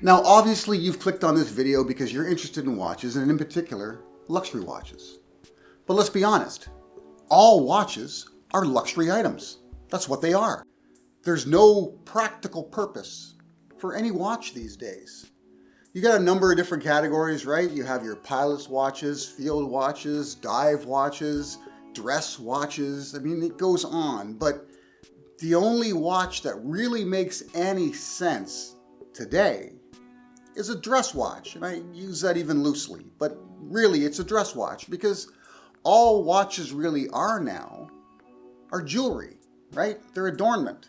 Now, obviously, you've clicked on this video because you're interested in watches, and in particular, luxury watches. But let's be honest, all watches are luxury items. That's what they are. There's no practical purpose for any watch these days. You got a number of different categories, right? You have your pilot's watches, field watches, dive watches, dress watches. I mean, it goes on. But the only watch that really makes any sense today is a dress watch. And I use that even loosely. But really, it's a dress watch because all watches really are now are jewelry, right? They're adornment.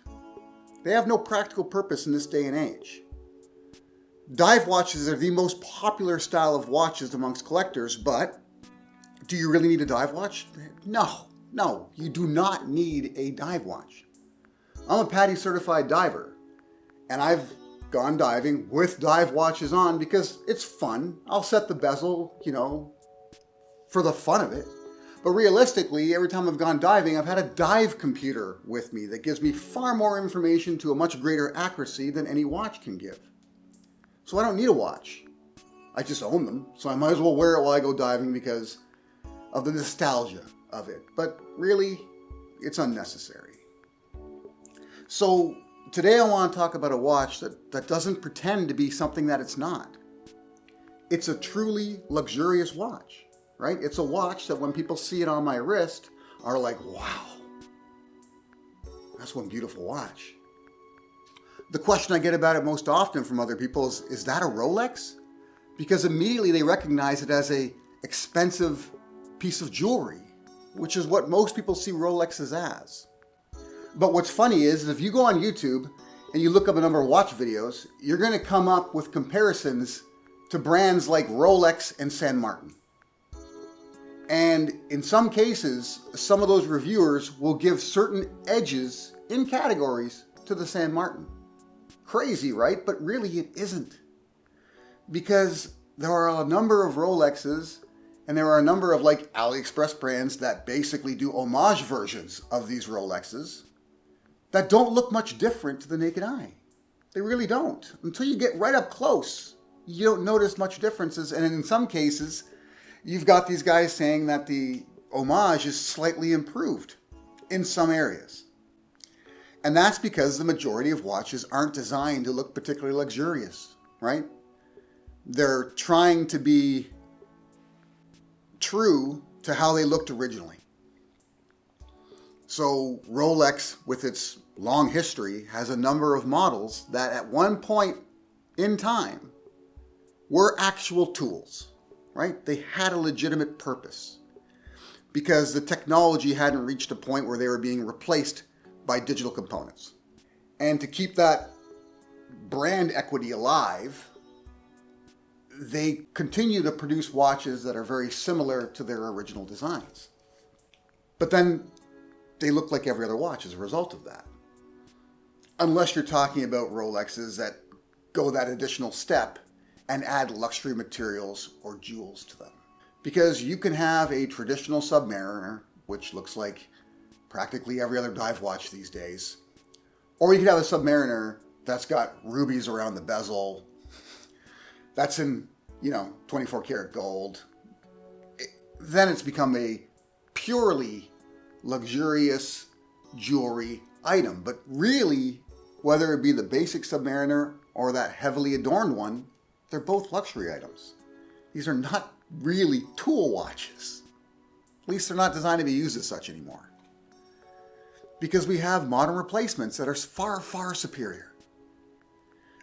They have no practical purpose in this day and age. Dive watches are the most popular style of watches amongst collectors, but do you really need a dive watch? No, you do not need a dive watch. I'm a PADI certified diver, and I've gone diving with dive watches on because it's fun. I'll set the bezel, for the fun of it. But realistically, every time I've gone diving, I've had a dive computer with me that gives me far more information to a much greater accuracy than any watch can give. So I don't need a watch. I just own them, so I might as well wear it while I go diving because of the nostalgia of it. But really, it's unnecessary. So today I want to talk about a watch that doesn't pretend to be something that it's not. It's a truly luxurious watch. Right? It's a watch that when people see it on my wrist are like, wow, that's one beautiful watch. The question I get about it most often from other people is that a Rolex? Because immediately they recognize it as a expensive piece of jewelry, which is what most people see Rolexes as. But what's funny is if you go on YouTube and you look up a number of watch videos, you're going to come up with comparisons to brands like Rolex and San Martin. And in some cases, some of those reviewers will give certain edges in categories to the San Martin. Crazy, right? But really it isn't. Because there are a number of Rolexes and there are a number of AliExpress brands that basically do homage versions of these Rolexes that don't look much different to the naked eye. They really don't. Until you get right up close, you don't notice much differences. And in some cases, you've got these guys saying that the homage is slightly improved in some areas. And that's because the majority of watches aren't designed to look particularly luxurious, right? They're trying to be true to how they looked originally. So Rolex, with its long history, has a number of models that at one point in time were actual tools. Right? They had a legitimate purpose because the technology hadn't reached a point where they were being replaced by digital components. And to keep that brand equity alive, they continue to produce watches that are very similar to their original designs. But then they look like every other watch as a result of that. Unless you're talking about Rolexes that go that additional step and add luxury materials or jewels to them. Because you can have a traditional Submariner, which looks like practically every other dive watch these days, or you could have a Submariner that's got rubies around the bezel, that's in, 24 karat gold. Then it's become a purely luxurious jewelry item. But really, whether it be the basic Submariner or that heavily adorned one, they're both luxury items. These are not really tool watches. At least they're not designed to be used as such anymore. Because we have modern replacements that are far, far superior.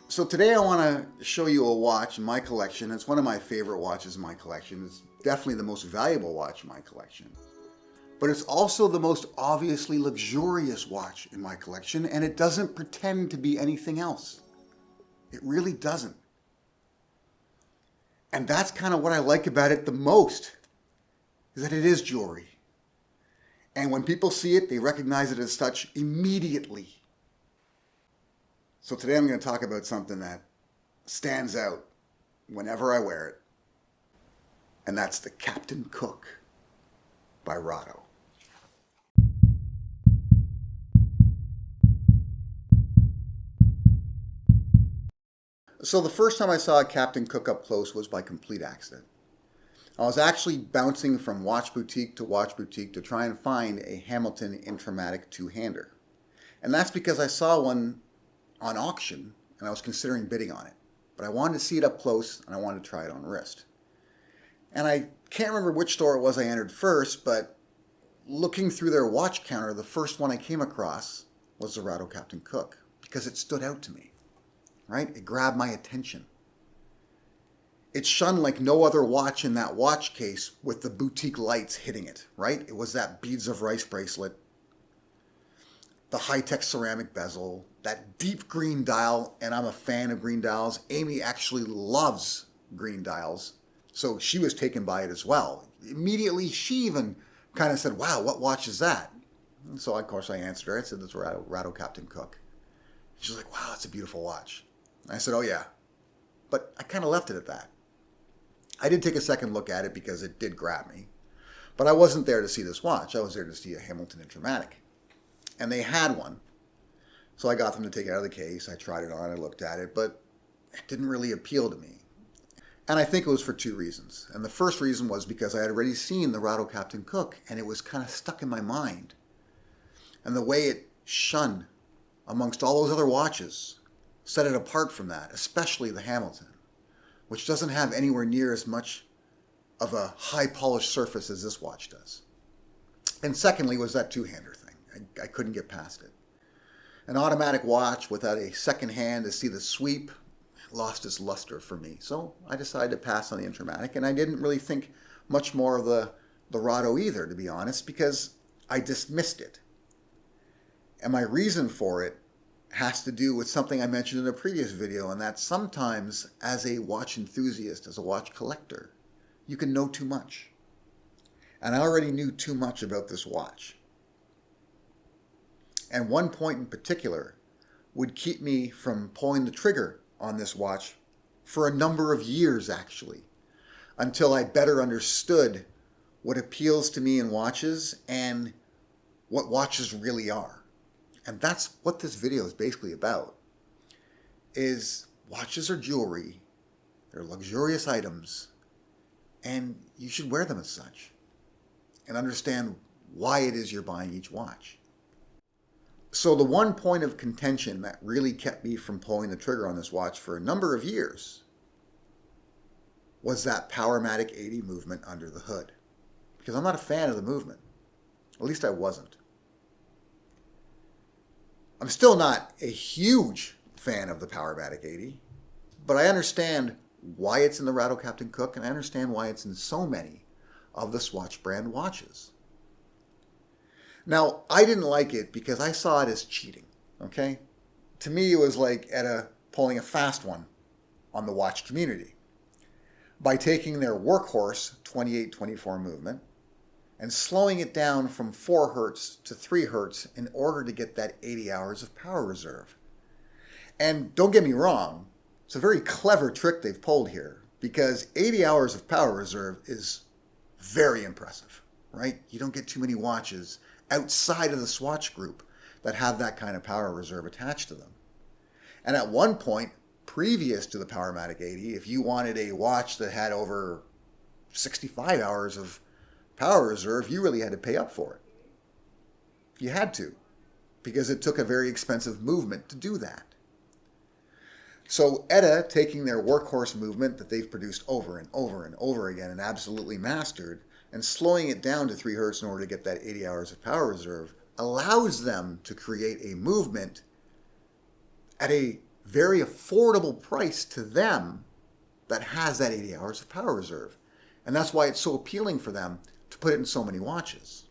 So today I want to show you a watch in my collection. It's one of my favorite watches in my collection. It's definitely the most valuable watch in my collection. But it's also the most obviously luxurious watch in my collection, and it doesn't pretend to be anything else. It really doesn't. And that's kind of what I like about it the most, is that it is jewelry. And when people see it, they recognize it as such immediately. So today I'm going to talk about something that stands out whenever I wear it. And that's the Captain Cook by Rado. So the first time I saw a Captain Cook up close was by complete accident. I was actually bouncing from watch boutique to try and find a Hamilton Intramatic two-hander. And that's because I saw one on auction and I was considering bidding on it. But I wanted to see it up close and I wanted to try it on wrist. And I can't remember which store it was I entered first, but looking through their watch counter, the first one I came across was the Rado Captain Cook because it stood out to me, right? It grabbed my attention. It shone like no other watch in that watch case with the boutique lights hitting it, right? It was that beads of rice bracelet, the high-tech ceramic bezel, that deep green dial, and I'm a fan of green dials. Amy actually loves green dials, so she was taken by it as well. Immediately, she even kind of said, wow, what watch is that? And so, of course, I answered her. I said, it's Rado Captain Cook. She was like, wow, it's a beautiful watch. And I said, oh, yeah. But I kind of left it at that. I did take a second look at it because it did grab me. But I wasn't there to see this watch. I was there to see a Hamilton Intramatic. And they had one. So I got them to take it out of the case. I tried it on. I looked at it. But it didn't really appeal to me. And I think it was for two reasons. And the first reason was because I had already seen the Rado Captain Cook, and it was kind of stuck in my mind. And the way it shone amongst all those other watches set it apart from that, especially the Hamilton, which doesn't have anywhere near as much of a high polished surface as this watch does. And secondly was that two-hander thing. I couldn't get past it. An automatic watch without a second hand to see the sweep lost its luster for me. So I decided to pass on the Intramatic, and I didn't really think much more of the Rado either, to be honest, because I dismissed it. And my reason for it has to do with something I mentioned in a previous video, and that sometimes as a watch enthusiast, as a watch collector, you can know too much. And I already knew too much about this watch. And one point in particular would keep me from pulling the trigger on this watch for a number of years, actually, until I better understood what appeals to me in watches and what watches really are. And that's what this video is basically about, is watches are jewelry, they're luxurious items, and you should wear them as such and understand why it is you're buying each watch. So the one point of contention that really kept me from pulling the trigger on this watch for a number of years was that Powermatic 80 movement under the hood. Because I'm not a fan of the movement. At least I wasn't. I'm still not a huge fan of the Powermatic 80, but I understand why it's in the Rado Captain Cook, and I understand why it's in so many of the Swatch brand watches. Now, I didn't like it because I saw it as cheating, okay? To me, it was like pulling a fast one on the watch community by taking their workhorse 28-24 movement and slowing it down from 4 hertz to 3 hertz in order to get that 80 hours of power reserve. And don't get me wrong, it's a very clever trick they've pulled here, because 80 hours of power reserve is very impressive, right? You don't get too many watches outside of the Swatch Group that have that kind of power reserve attached to them. And at one point, previous to the Powermatic 80, if you wanted a watch that had over 65 hours of power reserve, you really had to pay up for it. You had to, because it took a very expensive movement to do that. So ETA, taking their workhorse movement that they've produced over and over and over again and absolutely mastered, and slowing it down to 3 hertz in order to get that 80 hours of power reserve, allows them to create a movement at a very affordable price to them that has that 80 hours of power reserve. And that's why it's so appealing for them to put it in so many watches.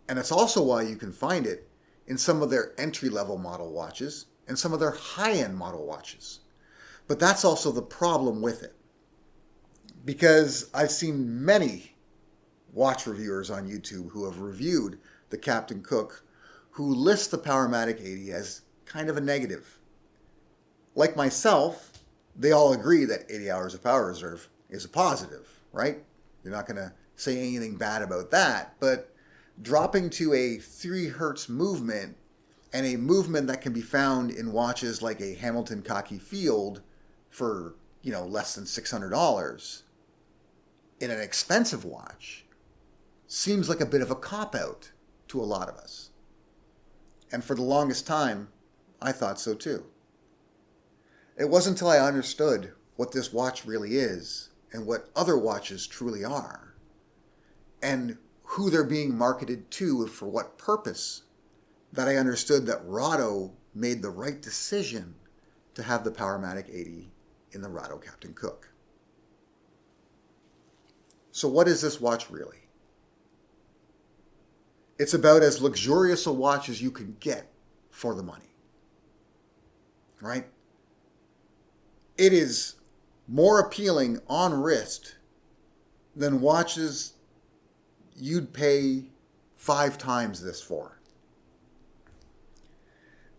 And it's also why you can find it in some of their entry-level model watches and some of their high-end model watches. But that's also the problem with it, because I've seen many watch reviewers on YouTube who have reviewed the Captain Cook who list the Powermatic 80 as kind of a negative. Like myself, they all agree that 80 hours of power reserve is a positive, right? You're not going to say anything bad about that, but dropping to a 3 hertz movement and a movement that can be found in watches like a Hamilton Cocky Field for, less than $600 in an expensive watch seems like a bit of a cop-out to a lot of us. And for the longest time, I thought so too. It wasn't until I understood what this watch really is and what other watches truly are, and who they're being marketed to and for what purpose, that I understood that Rado made the right decision to have the Powermatic 80 in the Rado Captain Cook. So what is this watch really? It's about as luxurious a watch as you can get for the money, right? It is more appealing on wrist than watches you'd pay 5 times this for.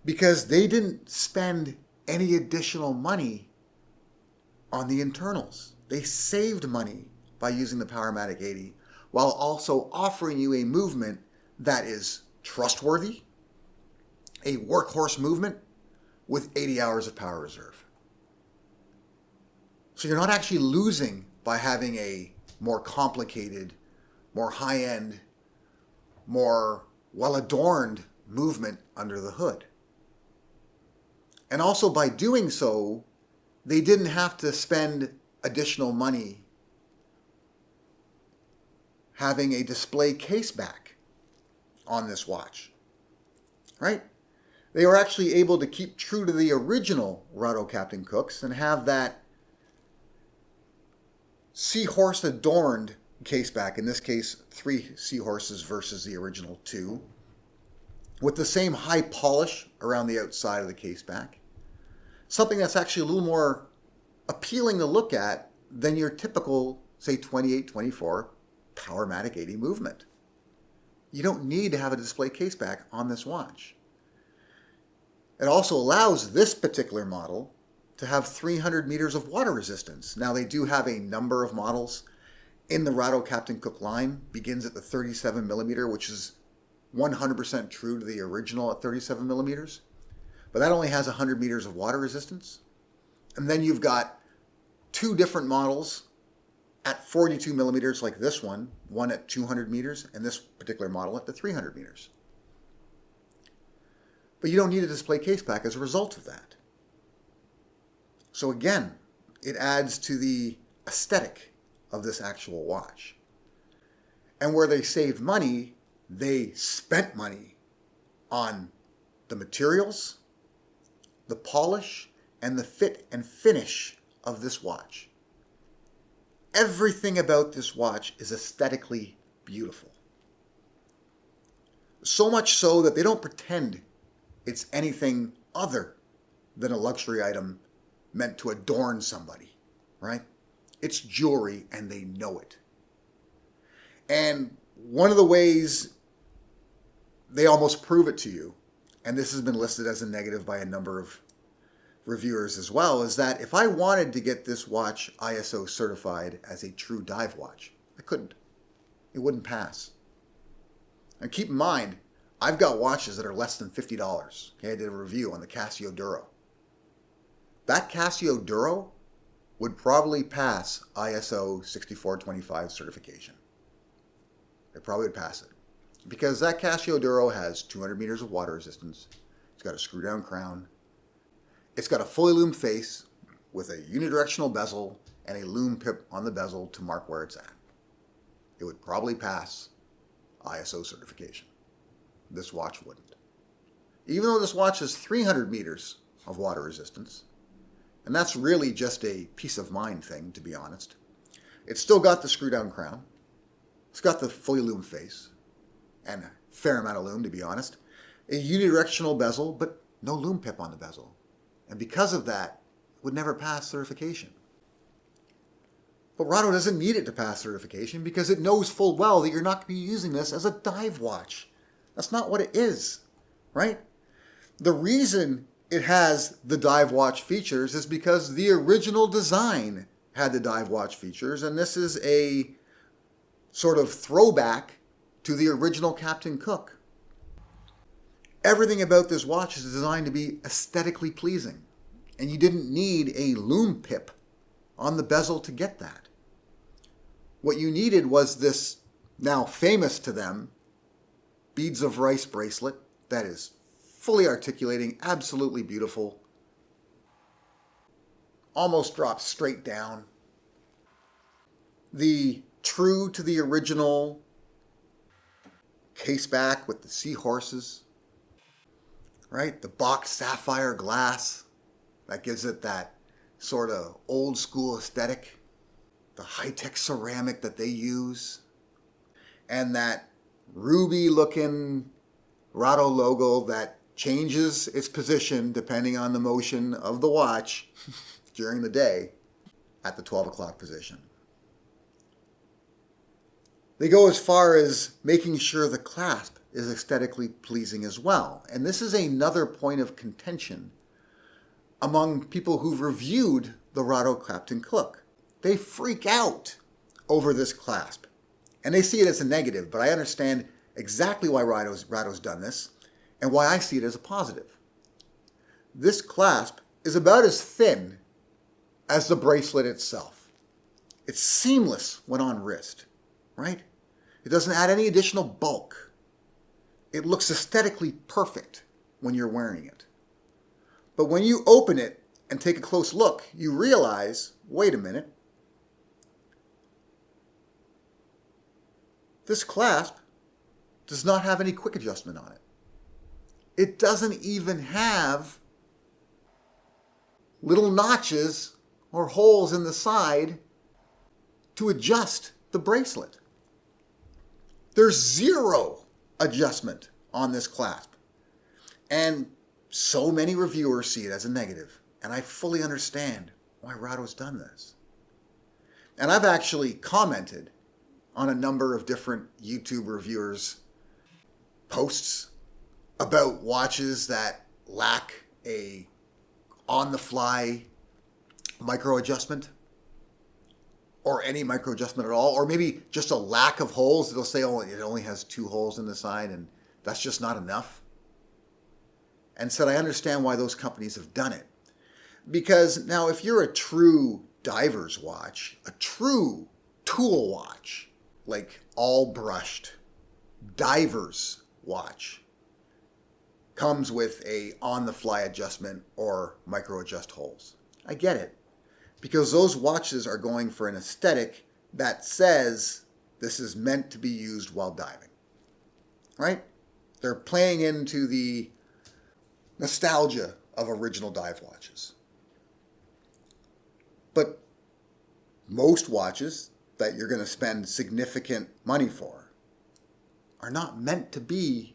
Because they didn't spend any additional money on the internals. They saved money by using the Powermatic 80 while also offering you a movement that is trustworthy, a workhorse movement with 80 hours of power reserve. So you're not actually losing by having a more complicated, more high-end, more well-adorned movement under the hood. And also by doing so, they didn't have to spend additional money having a display case back on this watch, right? They were actually able to keep true to the original Rado Captain Cooks and have that seahorse adorned case back, in this case 3 seahorses versus the original 2, with the same high polish around the outside of the case back. Something that's actually a little more appealing to look at than your typical, say, 28-24 Powermatic 80 movement. You don't need to have a display case back on this watch. It also allows this particular model to have 300 meters of water resistance. Now, they do have a number of models in the Rado Captain Cook line. Begins at the 37 millimeter, which is 100% true to the original at 37 millimeters. But that only has 100 meters of water resistance. And then you've got 2 different models at 42 millimeters like this one at 200 meters, and this particular model at the 300 meters. But you don't need a display case back as a result of that. So again, it adds to the aesthetic of this actual watch. And where they saved money, they spent money on the materials, the polish, and the fit and finish of this watch. Everything about this watch is aesthetically beautiful. So much so that they don't pretend it's anything other than a luxury item meant to adorn somebody, right? It's jewelry and they know it. And one of the ways they almost prove it to you, and this has been listed as a negative by a number of reviewers as well, is that if I wanted to get this watch ISO certified as a true dive watch, I couldn't. It wouldn't pass. And keep in mind, I've got watches that are less than $50. Okay, I did a review on the Casio Duro. That Casio Duro would probably pass ISO 6425 certification. It probably would pass it. Because that Casio Duro has 200 meters of water resistance. It's got a screw down crown. It's got a fully loomed face with a unidirectional bezel and a lume pip on the bezel to mark where it's at. It would probably pass ISO certification. This watch wouldn't. Even though this watch has 300 meters of water resistance, and that's really just a peace of mind thing, to be honest. It's still got the screw down crown. It's got the fully loomed face, and a fair amount of lume, to be honest. A unidirectional bezel, but no lume pip on the bezel. And because of that, it would never pass certification. But Rado doesn't need it to pass certification because it knows full well that you're not going to be using this as a dive watch. That's not what it is, right? The reason it has the dive watch features is because the original design had the dive watch features, and this is a sort of throwback to the original Captain Cook. Everything about this watch is designed to be aesthetically pleasing, and you didn't need a lume pip on the bezel to get that. What you needed was this, now famous to them, beads of rice bracelet that is fully articulating, absolutely beautiful, almost drops straight down. The true to the original case back with the seahorses, right? The boxed sapphire glass that gives it that sort of old school aesthetic. The high-tech ceramic that they use. And that ruby looking Rado logo that changes its position depending on the motion of the watch during the day at the 12 o'clock position. They go as far as making sure the clasp is aesthetically pleasing as well. And this is another point of contention among people who've reviewed the Rado Captain Cook. They freak out over this clasp. And they see it as a negative, but I understand exactly why Rado's done this and why I see it as a positive. This clasp is about as thin as the bracelet itself. It's seamless when on wrist, right? It doesn't add any additional bulk. It looks aesthetically perfect when you're wearing it. But when you open it and take a close look, you realize, wait a minute, this clasp does not have any quick adjustment on it. It doesn't even have little notches or holes in the side to adjust the bracelet. There's zero adjustment on this clasp. And so many reviewers see it as a negative. And I fully understand why Rado's done this. And I've actually commented on a number of different YouTube reviewers' posts about watches that lack a on-the-fly micro adjustment, or any micro adjustment at all, or maybe just a lack of holes. They'll say, oh, it only has 2 holes in the side, and that's just not enough. And said, I understand why those companies have done it. Because now if you're a true diver's watch, a true tool watch, like all brushed diver's watch, comes with a on-the-fly adjustment or micro adjust holes. I get it. Because those watches are going for an aesthetic that says this is meant to be used while diving. Right? They're playing into the nostalgia of original dive watches. But most watches that you're going to spend significant money for are not meant to be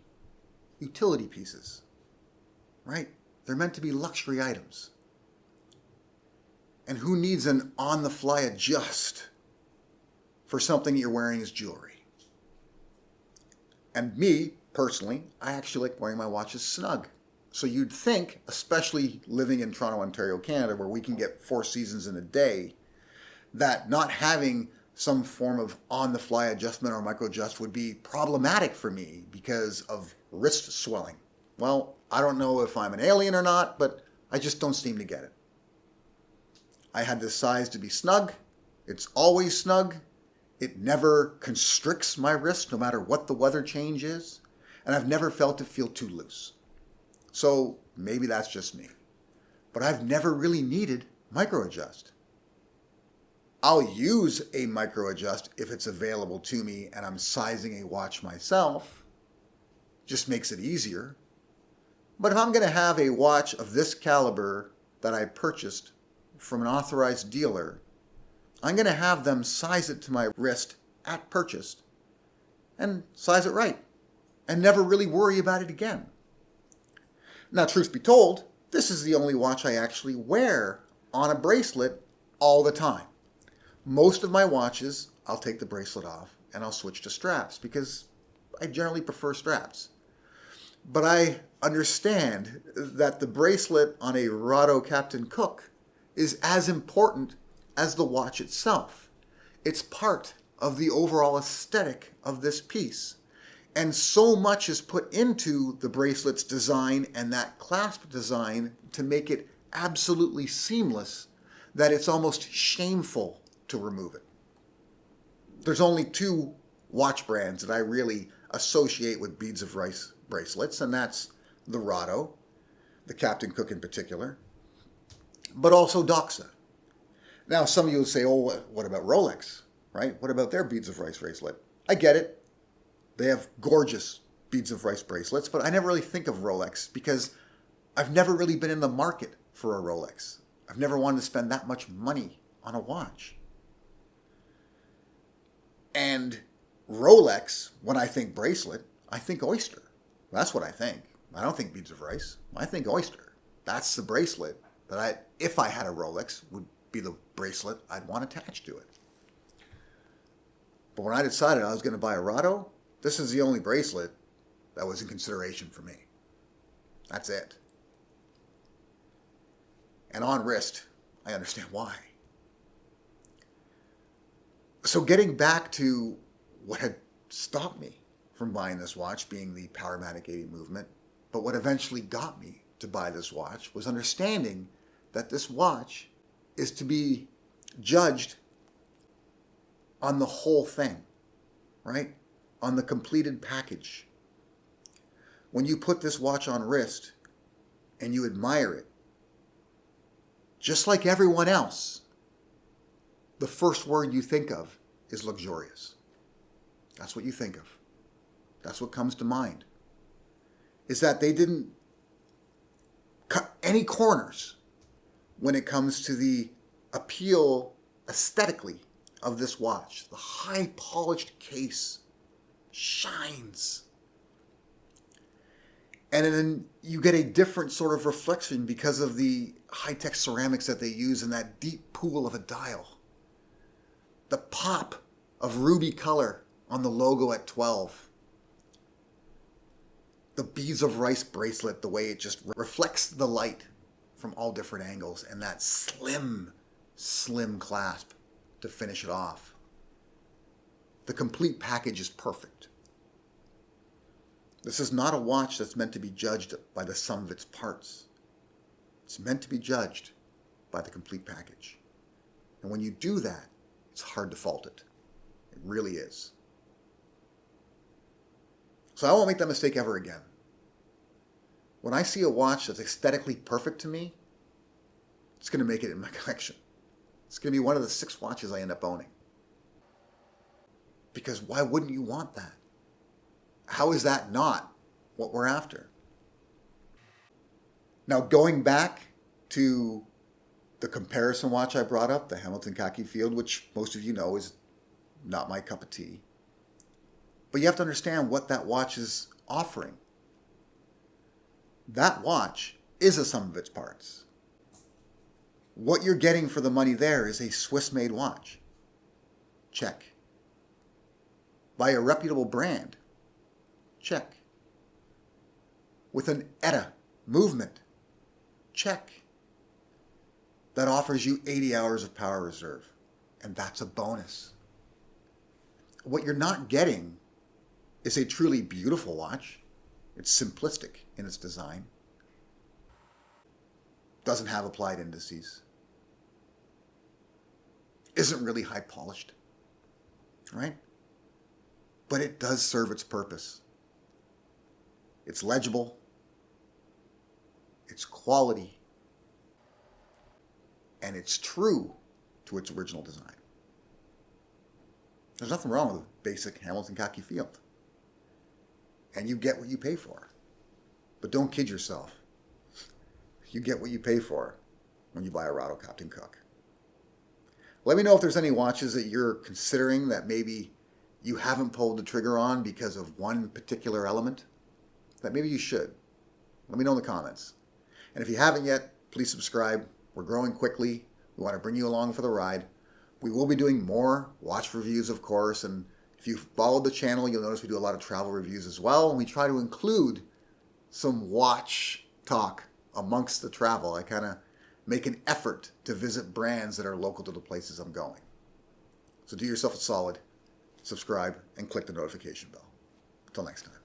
utility pieces, right? They're meant to be luxury items. And who needs an on-the-fly adjust for something you're wearing as jewelry? And me, personally, I actually like wearing my watches snug. So you'd think, especially living in Toronto, Ontario, Canada, where we can get 4 seasons in a day, that not having some form of on-the-fly adjustment or micro-adjust would be problematic for me because of wrist swelling. Well, I don't know if I'm an alien or not, but I just don't seem to get it. I had this size to be snug. It's always snug. It never constricts my wrist no matter what the weather change is. And I've never felt it feel too loose. So maybe that's just me. But I've never really needed micro-adjust. I'll use a micro-adjust if it's available to me and I'm sizing a watch myself. Just makes it easier. But if I'm going to have a watch of this caliber that I purchased from an authorized dealer, I'm going to have them size it to my wrist at purchase and size it right and never really worry about it again. Now, truth be told, this is the only watch I actually wear on a bracelet all the time. Most of my watches, I'll take the bracelet off and I'll switch to straps because I generally prefer straps. But I understand that the bracelet on a Rado Captain Cook is as important as the watch itself. It's part of the overall aesthetic of this piece. And so much is put into the bracelet's design and that clasp design to make it absolutely seamless that it's almost shameful to remove it. There's only two watch brands that I really associate with beads of rice bracelets, and that's the Rado, the Captain Cook in particular, but also Doxa. Now, some of you will say, oh, what about Rolex, right? What about their beads of rice bracelet? I get it. They have gorgeous beads of rice bracelets, but I never really think of Rolex because I've never really been in the market for a Rolex. I've never wanted to spend that much money on a watch. And Rolex, when I think bracelet, I think oyster. That's what I think. I don't think beads of rice. I think oyster. That's the bracelet that if I had a Rolex, would be the bracelet I'd want attached to it. But when I decided I was going to buy a Rado, this is the only bracelet that was in consideration for me. That's it. And on wrist, I understand why. So getting back to what had stopped me from buying this watch being the Powermatic 80 movement, but what eventually got me to buy this watch was understanding that this watch is to be judged on the whole thing, right? On the completed package. When you put this watch on wrist and you admire it, just like everyone else, the first word you think of is luxurious. That's what you think of. That's what comes to mind. Is that they didn't cut any corners when it comes to the appeal aesthetically of this watch. The high polished case shines. And then you get a different sort of reflection because of the high-tech ceramics that they use in that deep pool of a dial. The pop of ruby color on the logo at 12. The beads of rice bracelet, the way it just reflects the light from all different angles, and that slim clasp to finish it off. The complete package is perfect. This is not a watch that's meant to be judged by the sum of its parts. It's meant to be judged by the complete package. And when you do that, it's hard to fault it. It really is. So I won't make that mistake ever again. When I see a watch that's aesthetically perfect to me, it's going to make it in my collection. It's going to be one of the 6 watches I end up owning. Because why wouldn't you want that? How is that not what we're after? Now, going back to the comparison watch I brought up, the Hamilton Khaki Field, which most of you know is not my cup of tea. But you have to understand what that watch is offering. That watch is a sum of its parts. What you're getting for the money there is a Swiss-made watch. Check. By a reputable brand. Check. With an ETA movement. Check. That offers you 80 hours of power reserve. And that's a bonus. What you're not getting is a truly beautiful watch. It's simplistic in its design. Doesn't have applied indices. Isn't really high polished. Right? But it does serve its purpose. It's legible. It's quality. And it's true to its original design. There's nothing wrong with a basic Hamilton Khaki Field. And you get what you pay for. But don't kid yourself. You get what you pay for when you buy a Rado Captain Cook. Let me know if there's any watches that you're considering that maybe you haven't pulled the trigger on because of one particular element that maybe you should. Let me know in the comments. And if you haven't yet, please subscribe. We're growing quickly. We want to bring you along for the ride. We will be doing more watch reviews, of course, and if you've followed the channel, you'll notice we do a lot of travel reviews as well, and we try to include some watch talk amongst the travel. I kind of make an effort to visit brands that are local to the places I'm going. So do yourself a solid, subscribe, and click the notification bell. Till next time.